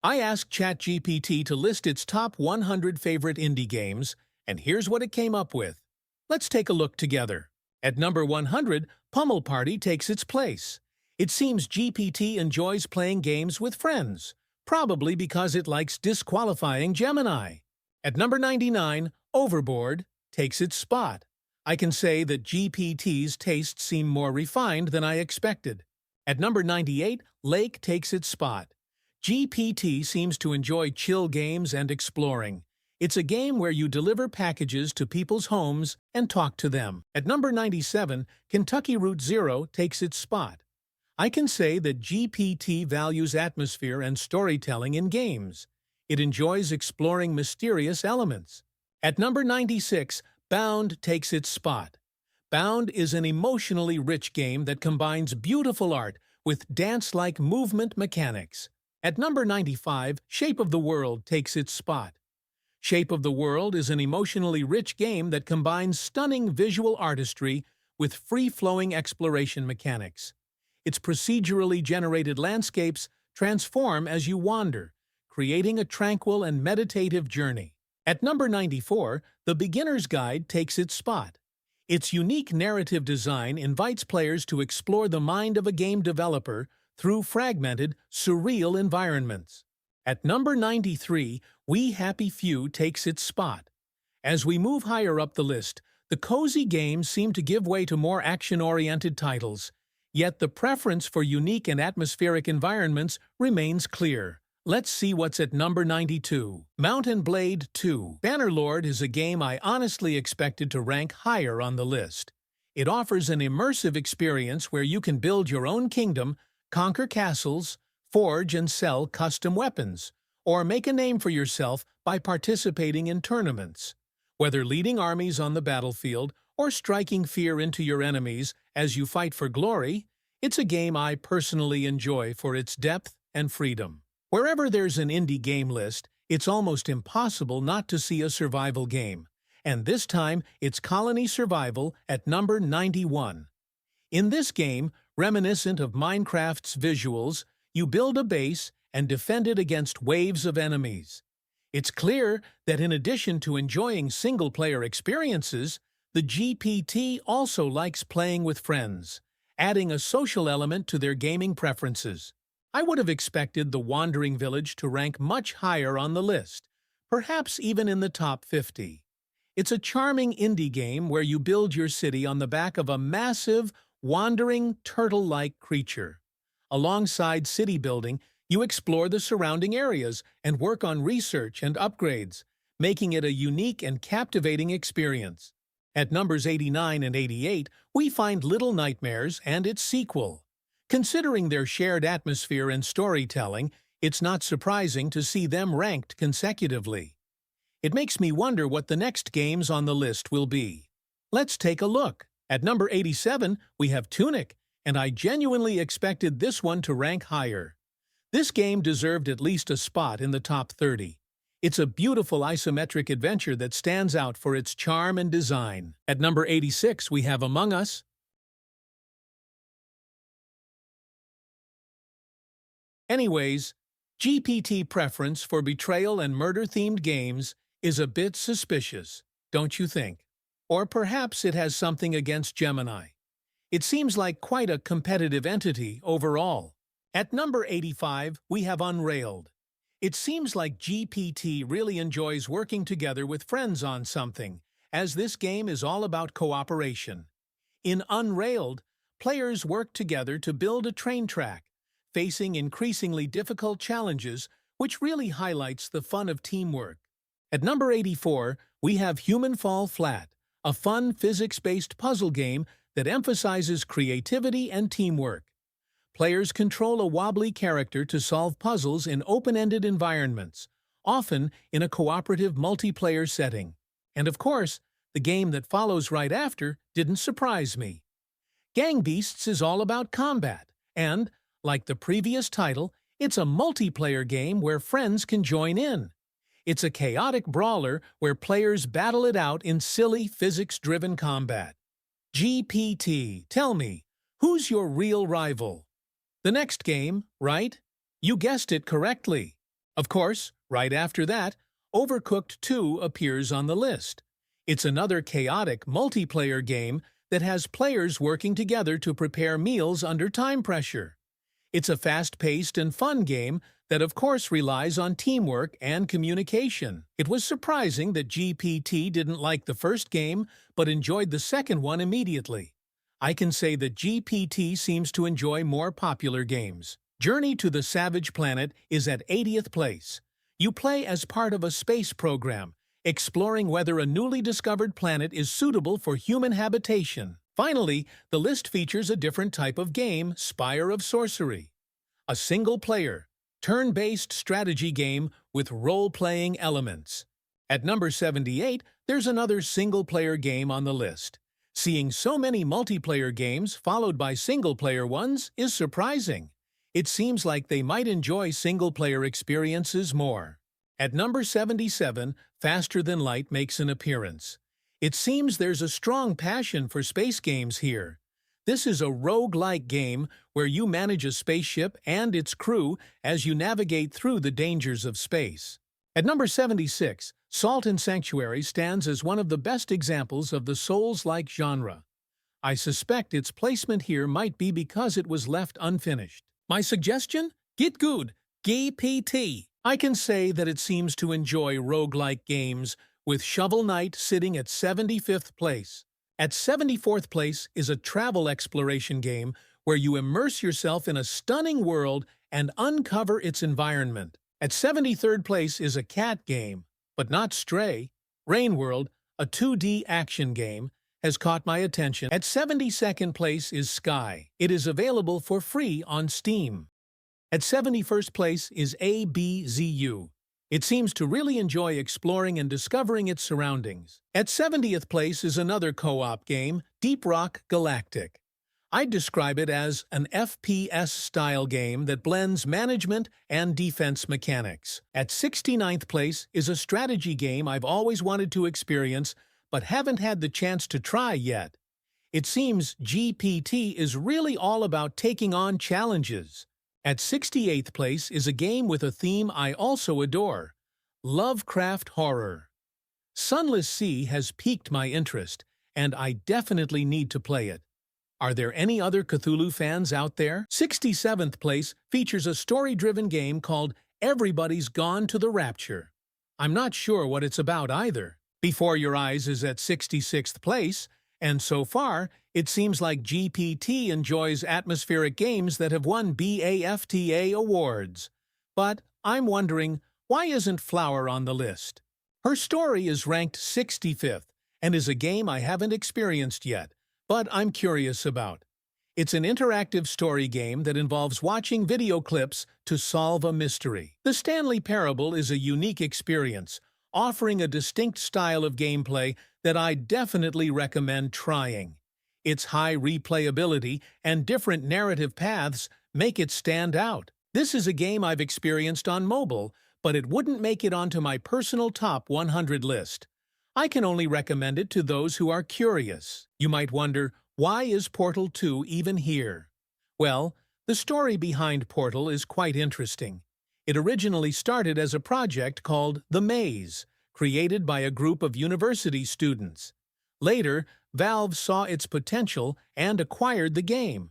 I asked ChatGPT to list its top 100 favorite indie games, and here's what it came up with. Let's take a look together. At number 100, Pummel Party takes its place. It seems GPT enjoys playing games with friends, probably because it likes disqualifying Gemini. At number 99, Overboard takes its spot. I can say that GPT's tastes seem more refined than I expected. At number 98, Lake takes its spot. GPT seems to enjoy chill games and exploring. It's a game where you deliver packages to people's homes and talk to them. At number 97, Kentucky Route Zero takes its spot. I can say that GPT values atmosphere and storytelling in games. It enjoys exploring mysterious elements. At number 96, Bound takes its spot. Bound is an emotionally rich game that combines beautiful art with dance-like movement mechanics. At number 95, Shape of the World takes its spot. Shape of the World is an emotionally rich game that combines stunning visual artistry with free-flowing exploration mechanics. Its procedurally generated landscapes transform as you wander, creating a tranquil and meditative journey. At number 94, The Beginner's Guide takes its spot. Its unique narrative design invites players to explore the mind of a game developer through fragmented, surreal environments. At number 93, We Happy Few takes its spot. As we move higher up the list, the cozy games seem to give way to more action-oriented titles, yet the preference for unique and atmospheric environments remains clear. Let's see what's at number 92. Mount & Blade 2. Bannerlord is a game I honestly expected to rank higher on the list. It offers an immersive experience where you can build your own kingdom, conquer castles, forge and sell custom weapons, or make a name for yourself by participating in tournaments. Whether leading armies on the battlefield or striking fear into your enemies as you fight for glory, it's a game I personally enjoy for its depth and freedom. Wherever there's an indie game list, it's almost impossible not to see a survival game, and this time it's Colony Survival at number 91. In this game, reminiscent of Minecraft's visuals, you build a base and defend it against waves of enemies. It's clear that in addition to enjoying single-player experiences, the GPT also likes playing with friends, adding a social element to their gaming preferences. I would have expected The Wandering Village to rank much higher on the list, perhaps even in the top 50. It's a charming indie game where you build your city on the back of a massive, wandering, turtle-like creature. Alongside city building, you explore the surrounding areas and work on research and upgrades, making it a unique and captivating experience. At numbers 89 and 88, we find Little Nightmares and its sequel. Considering their shared atmosphere and storytelling, it's not surprising to see them ranked consecutively. It makes me wonder what the next games on the list will be. Let's take a look. At number 87, we have Tunic, and I genuinely expected this one to rank higher. This game deserved at least a spot in the top 30. It's a beautiful isometric adventure that stands out for its charm and design. At number 86, we have Among Us. Anyways, GPT preference for betrayal and murder-themed games is a bit suspicious, don't you think? Or perhaps it has something against Gemini. It seems like quite a competitive entity overall. At number 85, we have Unrailed. It seems like GPT really enjoys working together with friends on something, as this game is all about cooperation. In Unrailed, players work together to build a train track, facing increasingly difficult challenges, which really highlights the fun of teamwork. At number 84, we have Human Fall Flat, a fun physics-based puzzle game that emphasizes creativity and teamwork. Players control a wobbly character to solve puzzles in open-ended environments, often in a cooperative multiplayer setting. And of course, the game that follows right after didn't surprise me. Gang Beasts is all about combat, and, like the previous title, it's a multiplayer game where friends can join in. It's a chaotic brawler where players battle it out in silly physics-driven combat. GPT, tell me, who's your real rival? The next game, right? You guessed it correctly. Of course, right after that, Overcooked 2 appears on the list. It's another chaotic multiplayer game that has players working together to prepare meals under time pressure. It's a fast-paced and fun game that of course relies on teamwork and communication. It was surprising that GPT didn't like the first game but enjoyed the second one immediately. I can say that GPT seems to enjoy more popular games. Journey to the Savage Planet is at 80th place. You play as part of a space program, exploring whether a newly discovered planet is suitable for human habitation. Finally, the list features a different type of game, Spire of Sorcery. A single-player, turn-based strategy game with role-playing elements. At number 78, there's another single-player game on the list. Seeing so many multiplayer games followed by single-player ones is surprising. It seems like they might enjoy single-player experiences more. At number 77, Faster Than Light makes an appearance. It seems there's a strong passion for space games here. This is a roguelike game where you manage a spaceship and its crew as you navigate through the dangers of space. At number 76, Salt and Sanctuary stands as one of the best examples of the Souls-like genre. I suspect its placement here might be because it was left unfinished. My suggestion? Get good, GPT. I can say that it seems to enjoy roguelike games, with Shovel Knight sitting at 75th place. At 74th place is a travel exploration game where you immerse yourself in a stunning world and uncover its environment. At 73rd place is a cat game, but not Stray. Rain World, a 2D action game, has caught my attention. At 72nd place is Sky. It is available for free on Steam. At 71st place is ABZU. It seems to really enjoy exploring and discovering its surroundings. At 70th place is another co-op game, Deep Rock Galactic. I'd describe it as an FPS-style game that blends management and defense mechanics. At 69th place is a strategy game I've always wanted to experience, but haven't had the chance to try yet. It seems GPT is really all about taking on challenges. At 68th place is a game with a theme I also adore, Lovecraft Horror. Sunless Sea has piqued my interest, and I definitely need to play it. Are there any other Cthulhu fans out there? 67th place features a story-driven game called Everybody's Gone to the Rapture. I'm not sure what it's about either. Before Your Eyes is at 66th place, and so far, it seems like GPT enjoys atmospheric games that have won BAFTA awards. But I'm wondering, why isn't Flower on the list? Her story is ranked 65th, and is a game I haven't experienced yet, but I'm curious about. It's an interactive story game that involves watching video clips to solve a mystery. The Stanley Parable is a unique experience, offering a distinct style of gameplay that I definitely recommend trying. Its high replayability and different narrative paths make it stand out. This is a game I've experienced on mobile, but it wouldn't make it onto my personal top 100 list. I can only recommend it to those who are curious. You might wonder, why is Portal 2 even here? Well, the story behind Portal is quite interesting. It originally started as a project called The Maze, created by a group of university students. Later, Valve saw its potential and acquired the game.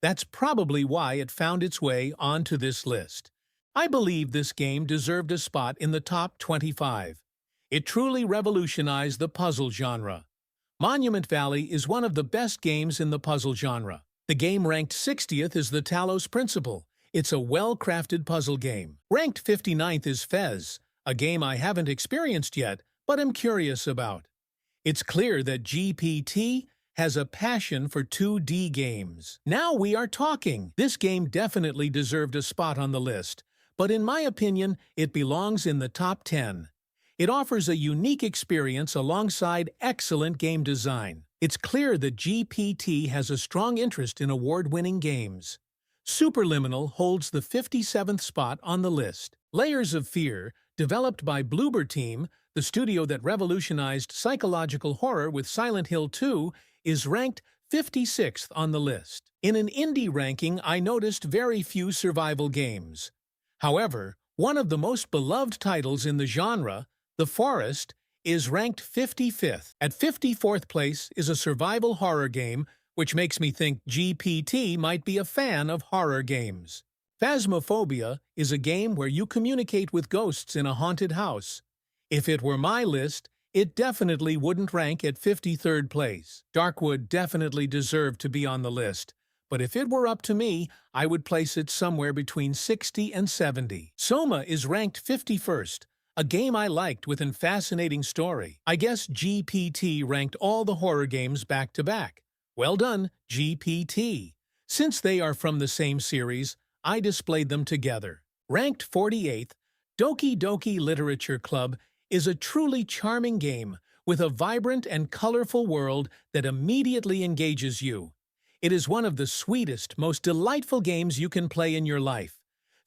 That's probably why it found its way onto this list. I believe this game deserved a spot in the top 25. It truly revolutionized the puzzle genre. Monument Valley is one of the best games in the puzzle genre. The game ranked 60th is the Talos Principle. It's a well-crafted puzzle game. Ranked 59th is Fez, a game I haven't experienced yet, but am curious about. It's clear that GPT has a passion for 2D games. Now we are talking! This game definitely deserved a spot on the list, but in my opinion, it belongs in the top 10. It offers a unique experience alongside excellent game design. It's clear that GPT has a strong interest in award-winning games. Superliminal holds the 57th spot on the list. Layers of Fear, developed by Bloober Team, the studio that revolutionized psychological horror with Silent Hill 2, is ranked 56th on the list. In an indie ranking, I noticed very few survival games. However, One of the most beloved titles in the genre, The Forest, is ranked 55th. At 54th place is a survival horror game, which makes me think GPT might be a fan of horror games. Phasmophobia is a game where you communicate with ghosts in a haunted house. If it were my list, it definitely wouldn't rank at 53rd place. Darkwood definitely deserved to be on the list, but if it were up to me, I would place it somewhere between 60 and 70. Soma is ranked 51st, a game I liked with a fascinating story. I guess GPT ranked all the horror games back to back. Well done, GPT. Since they are from the same series, I displayed them together. Ranked 48th, Doki Doki Literature Club is a truly charming game with a vibrant and colorful world that immediately engages you. It is one of the sweetest, most delightful games you can play in your life,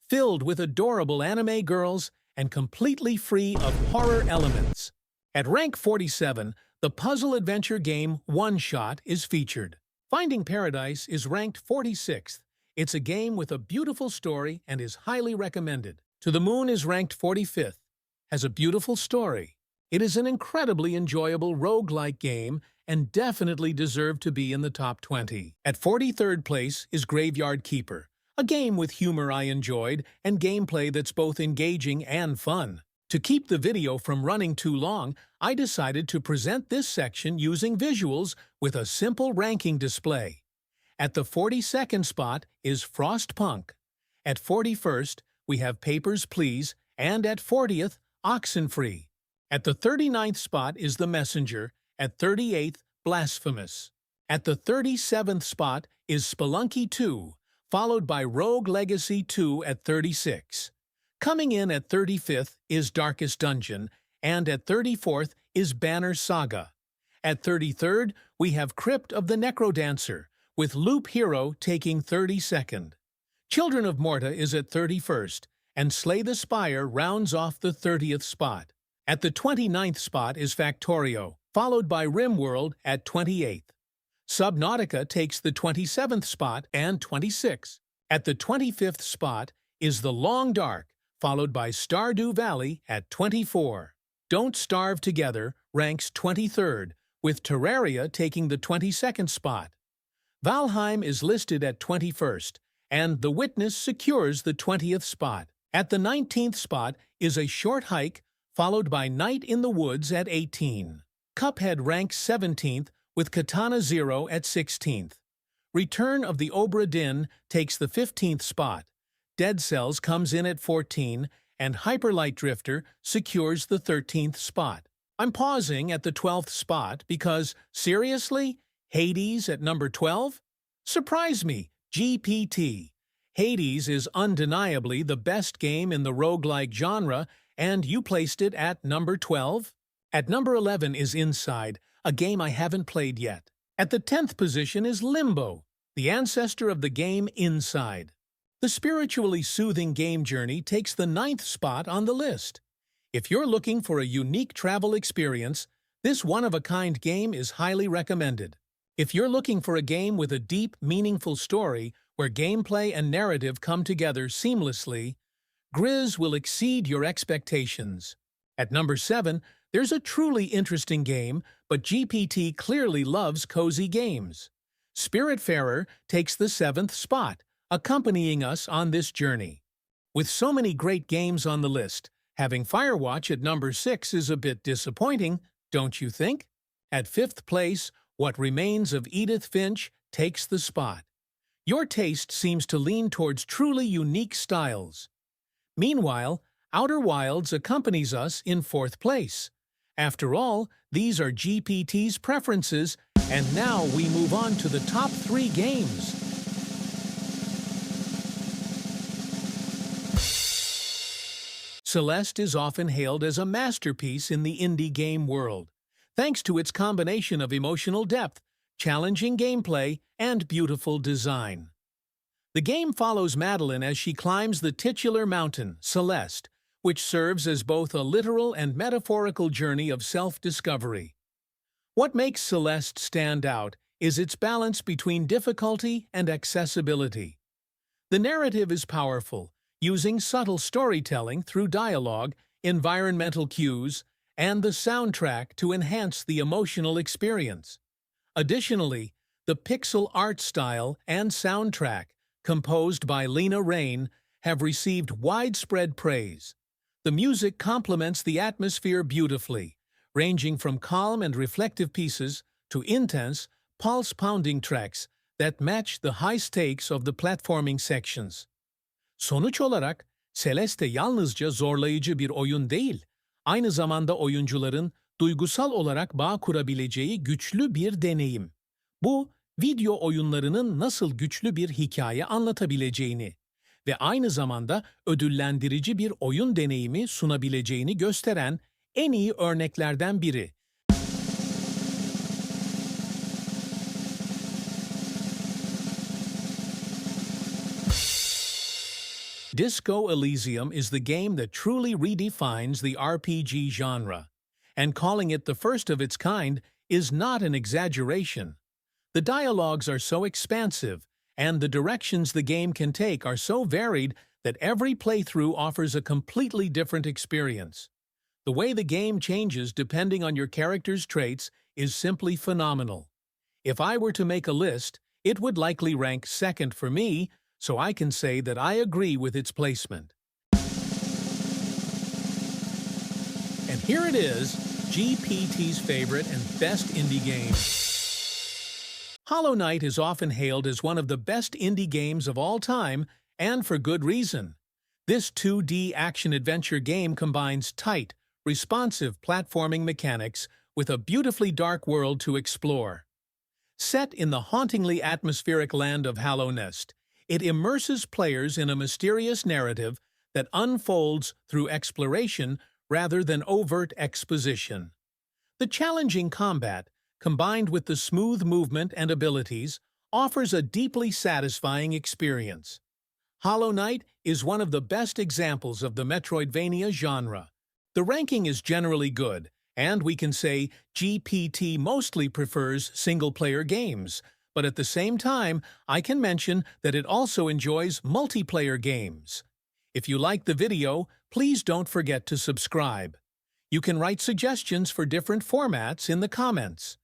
filled with adorable anime girls and completely free of horror elements. At rank 47, the puzzle adventure game One Shot is featured. Finding Paradise is ranked 46th. It's a game with a beautiful story and is highly recommended. To the Moon is ranked 45th. Has a beautiful story. It is an incredibly enjoyable roguelike game and definitely deserved to be in the top 20. At 43rd place is Graveyard Keeper, a game with humor I enjoyed and gameplay that's both engaging and fun. To keep the video from running too long, I decided to present this section using visuals with a simple ranking display. At the 42nd spot is Frostpunk. At 41st, we have Papers, Please, and at 40th, Oxenfree. At the 39th spot is The Messenger, at 38th, Blasphemous. At the 37th spot is Spelunky 2, followed by Rogue Legacy 2 at 36. Coming in at 35th is Darkest Dungeon, and at 34th is Banner Saga. At 33rd, we have Crypt of the Necrodancer, with Loop Hero taking 32nd. Children of Morta is at 31st, and Slay the Spire rounds off the 30th spot. At the 29th spot is Factorio, followed by RimWorld at 28th. Subnautica takes the 27th spot and 26th. At the 25th spot is The Long Dark, followed by Stardew Valley at 24. Don't Starve Together ranks 23rd, with Terraria taking the 22nd spot. Valheim is listed at 21st, and The Witness secures the 20th spot. At the 19th spot is A Short Hike, followed by Night in the Woods at 18. Cuphead ranks 17th, with Katana Zero at 16th. Return of the Obra Dinn takes the 15th spot. Dead Cells comes in at 14, and Hyperlight Drifter secures the 13th spot. I'm pausing at the 12th spot because, seriously, Hades at number 12? Surprise me, GPT. Hades is undeniably the best game in the roguelike genre, and you placed it at number 12? At number 11 is Inside, a game I haven't played yet. At the 10th position is Limbo, the ancestor of the game Inside. The spiritually soothing game journey takes the 9th spot on the list. If you're looking for a unique travel experience, this one-of-a-kind game is highly recommended. If you're looking for a game with a deep, meaningful story where gameplay and narrative come together seamlessly, Grizz will exceed your expectations. At number 7, there's a truly interesting game, but GPT clearly loves cozy games. Spiritfarer takes the 7th spot, accompanying us on this journey. With so many great games on the list, having Firewatch at number 6 is a bit disappointing, don't you think? At 5th place, What Remains of Edith Finch takes the spot. Your taste seems to lean towards truly unique styles. Meanwhile, Outer Wilds accompanies us in 4th place. After all, these are GPT's preferences, and now we move on to the top 3 games. Celeste is often hailed as a masterpiece in the indie game world, thanks to its combination of emotional depth, challenging gameplay, and beautiful design. The game follows Madeline as she climbs the titular mountain, Celeste, which serves as both a literal and metaphorical journey of self-discovery. What makes Celeste stand out is its balance between difficulty and accessibility. The narrative is powerful, using subtle storytelling through dialogue, environmental cues, and the soundtrack to enhance the emotional experience. Additionally, the pixel art style and soundtrack, composed by Lena Raine, have received widespread praise. The music complements the atmosphere beautifully, ranging from calm and reflective pieces to intense, pulse-pounding tracks that match the high stakes of the platforming sections. Sonuç olarak, Celeste yalnızca zorlayıcı bir oyun değil, aynı zamanda oyuncuların duygusal olarak bağ kurabileceği güçlü bir deneyim. Bu, video oyunlarının nasıl güçlü bir hikaye anlatabileceğini ve aynı zamanda ödüllendirici bir oyun deneyimi sunabileceğini gösteren en iyi örneklerden biri. Disco Elysium is the game that truly redefines the RPG genre, and calling it the first of its kind is not an exaggeration. The dialogues are so expansive, and the directions the game can take are so varied that every playthrough offers a completely different experience. The way the game changes depending on your character's traits is simply phenomenal. If I were to make a list, it would likely rank second for me, so I can say that I agree with its placement. And here it is, GPT's favorite and best indie game. Hollow Knight is often hailed as one of the best indie games of all time, and for good reason. This 2D action-adventure game combines tight, responsive platforming mechanics with a beautifully dark world to explore. Set in the hauntingly atmospheric land of Hallownest, it immerses players in a mysterious narrative that unfolds through exploration rather than overt exposition. The challenging combat, combined with the smooth movement and abilities, offers a deeply satisfying experience. Hollow Knight is one of the best examples of the Metroidvania genre. The ranking is generally good, and we can say GPT mostly prefers single-player games, but at the same time, I can mention that it also enjoys multiplayer games. If you like the video, please don't forget to subscribe. You can write suggestions for different formats in the comments.